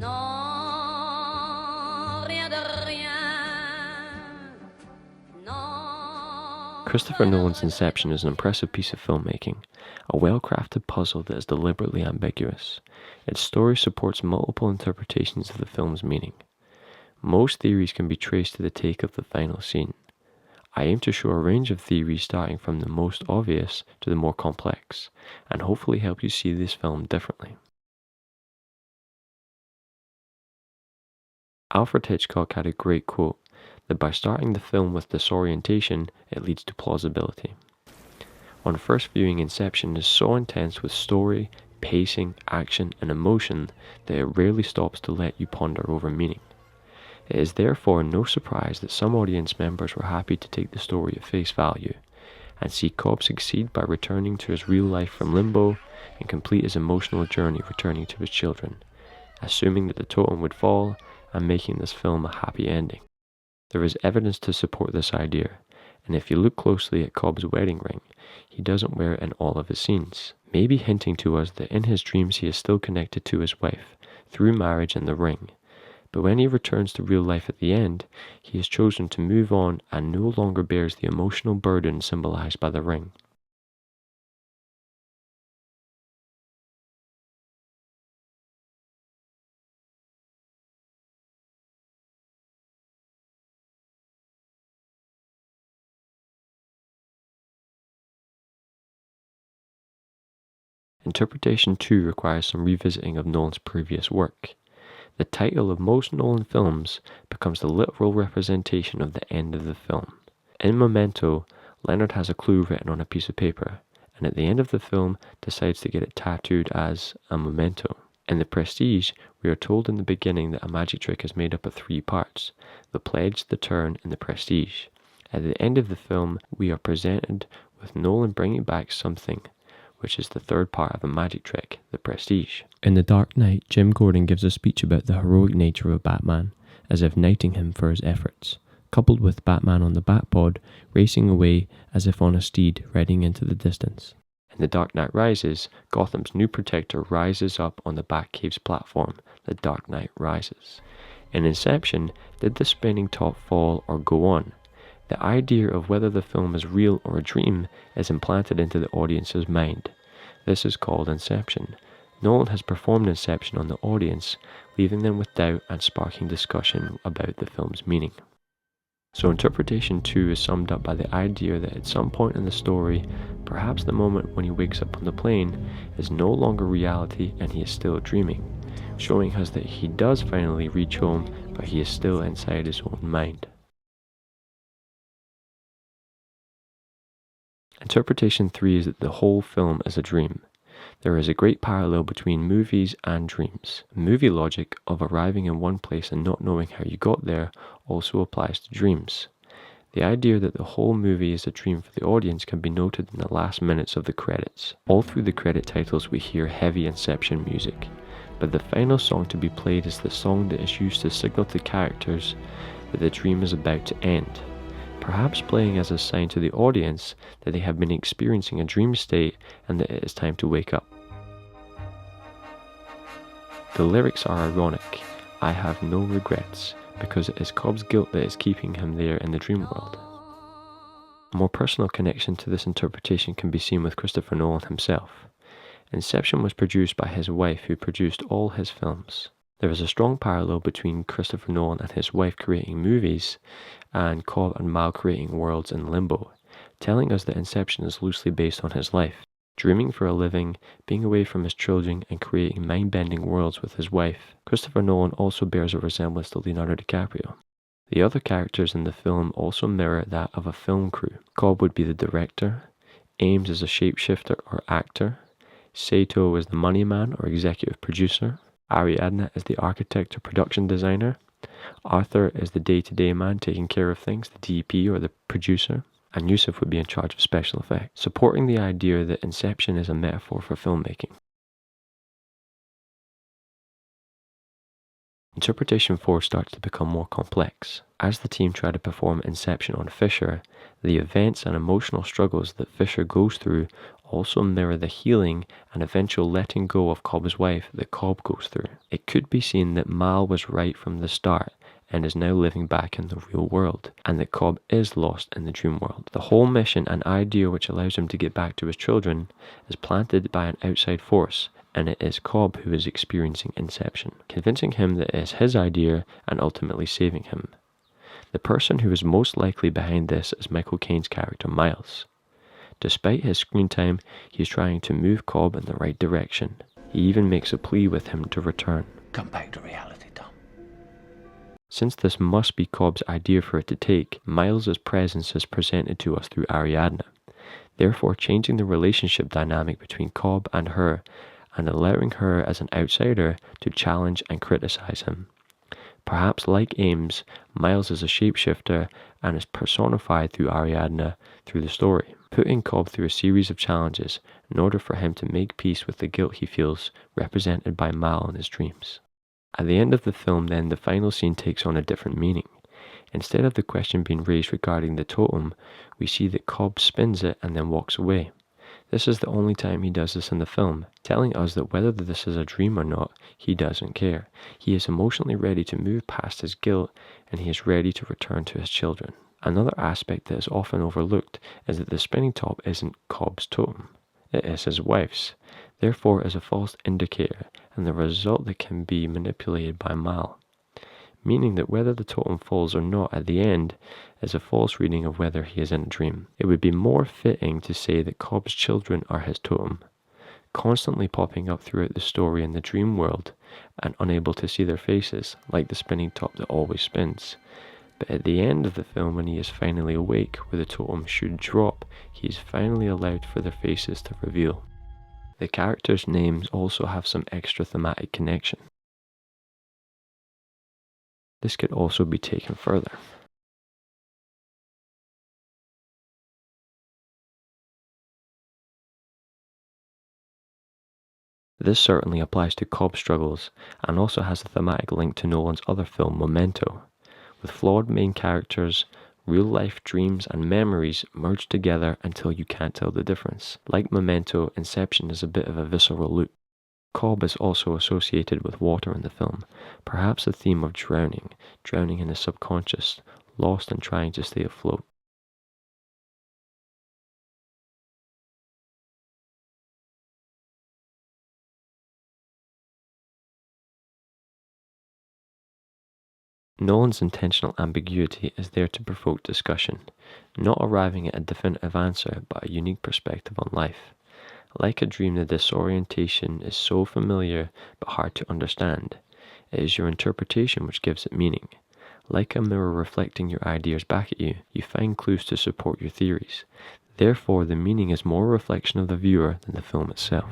Non, rien de rien. Non, Christopher rien de Nolan's rien, jamais Inception is an impressive piece of filmmaking, a well-crafted puzzle that is deliberately ambiguous. Its story supports multiple interpretations of the film's meaning. Most theories can be traced to the take of the final scene. I aim to show a range of theories starting from the most obvious to the more complex, and hopefully help you see this film differently. Alfred Hitchcock had a great quote that by starting the film with disorientation, it leads to plausibility. On first viewing, Inception is so intense with story, pacing, action, and emotion that it rarely stops to let you ponder over meaning. It is therefore no surprise that some audience members were happy to take the story at face value and see Cobb succeed by returning to his real life from limbo and complete his emotional journey returning to his children, assuming that the totem would fall and making this film a happy ending. There is evidence to support this idea, and if you look closely at Cobb's wedding ring, he doesn't wear it in all of his scenes, maybe hinting to us that in his dreams he is still connected to his wife through marriage and the ring. But when he returns to real life at the end, he has chosen to move on and no longer bears the emotional burden symbolized by the ring. Interpretation 2 requires some revisiting of Nolan's previous work. The title of most Nolan films becomes the literal representation of the end of the film. In Memento, Leonard has a clue written on a piece of paper, and at the end of the film decides to get it tattooed as a memento. In The Prestige, we are told in the beginning that a magic trick is made up of 3 parts: the pledge, the turn, and the prestige. At the end of the film, we are presented with Nolan bringing back something, which is the 3rd part of a magic trick, the prestige. In The Dark Knight, Jim Gordon gives a speech about the heroic nature of Batman, as if knighting him for his efforts, coupled with Batman on the Batpod racing away as if on a steed riding into the distance. In The Dark Knight Rises, Gotham's new protector rises up on the Batcave's platform, The Dark Knight Rises. In Inception, did the spinning top fall or go on? The idea of whether the film is real or a dream is implanted into the audience's mind. This is called Inception. Nolan has performed Inception on the audience, leaving them with doubt and sparking discussion about the film's meaning. So interpretation 2 is summed up by the idea that at some point in the story, perhaps the moment when he wakes up on the plane, is no longer reality and he is still dreaming, showing us that he does finally reach home, but he is still inside his own mind. Interpretation 3 is that the whole film is a dream. There is a great parallel between movies and dreams. Movie logic of arriving in one place and not knowing how you got there also applies to dreams. The idea that the whole movie is a dream for the audience can be noted in the last minutes of the credits. All through the credit titles we hear heavy Inception music, but the final song to be played is the song that is used to signal to characters that the dream is about to end, perhaps playing as a sign to the audience that they have been experiencing a dream state and that it is time to wake up. The lyrics are ironic. I have no regrets, because it is Cobb's guilt that is keeping him there in the dream world. A more personal connection to this interpretation can be seen with Christopher Nolan himself. Inception was produced by his wife, who produced all his films. There is a strong parallel between Christopher Nolan and his wife creating movies, and Cobb and Mal creating worlds in limbo, telling us that Inception is loosely based on his life. Dreaming for a living, being away from his children, and creating mind-bending worlds with his wife, Christopher Nolan also bears a resemblance to Leonardo DiCaprio. The other characters in the film also mirror that of a film crew. Cobb would be the director, Ames is a shapeshifter or actor, Sato is the money man or executive producer, Ariadna is the architect or production designer, Arthur is the day-to-day man taking care of things, the DP or the producer, and Yusuf would be in charge of special effects, supporting the idea that Inception is a metaphor for filmmaking. Interpretation 4 starts to become more complex. As the team try to perform Inception on Fisher, the events and emotional struggles that Fisher goes through also mirror the healing and eventual letting go of Cobb's wife that Cobb goes through. It could be seen that Mal was right from the start and is now living back in the real world, and that Cobb is lost in the dream world. The whole mission and idea which allows him to get back to his children is planted by an outside force, and it is Cobb who is experiencing Inception, convincing him that it is his idea and ultimately saving him. The person who is most likely behind this is Michael Caine's character Miles. Despite his screen time, he is trying to move Cobb in the right direction. He even makes a plea with him to return. Come back to reality, Tom. Since this must be Cobb's idea for it to take, Miles's presence is presented to us through Ariadne, therefore changing the relationship dynamic between Cobb and her and allowing her as an outsider to challenge and criticize him. Perhaps like Ames, Miles is a shapeshifter and is personified through Ariadne through the story, putting Cobb through a series of challenges in order for him to make peace with the guilt he feels, represented by Mal in his dreams. At the end of the film then, the final scene takes on a different meaning. Instead of the question being raised regarding the totem, we see that Cobb spins it and then walks away. This is the only time he does this in the film, telling us that whether this is a dream or not, he doesn't care. He is emotionally ready to move past his guilt, and he is ready to return to his children. Another aspect that is often overlooked is that the spinning top isn't Cobb's totem. It is his wife's, therefore is a false indicator, and the result that can be manipulated by Mal, meaning that whether the totem falls or not at the end is a false reading of whether he is in a dream. It would be more fitting to say that Cobb's children are his totem, constantly popping up throughout the story in the dream world and unable to see their faces, like the spinning top that always spins. But at the end of the film, when he is finally awake, where the totem should drop, he is finally allowed for their faces to reveal. The characters' names also have some extra thematic connection. This could also be taken further. This certainly applies to Cobb's struggles and also has a thematic link to Nolan's other film, Memento, with flawed main characters, real-life dreams and memories merged together until you can't tell the difference. Like Memento, Inception is a bit of a visceral loop. Cobb is also associated with water in the film, perhaps a theme of drowning in his subconscious, lost and trying to stay afloat. Nolan's intentional ambiguity is there to provoke discussion, not arriving at a definitive answer but a unique perspective on life. Like a dream, the disorientation is so familiar but hard to understand. It is your interpretation which gives it meaning. Like a mirror reflecting your ideas back at you, you find clues to support your theories. Therefore, the meaning is more a reflection of the viewer than the film itself.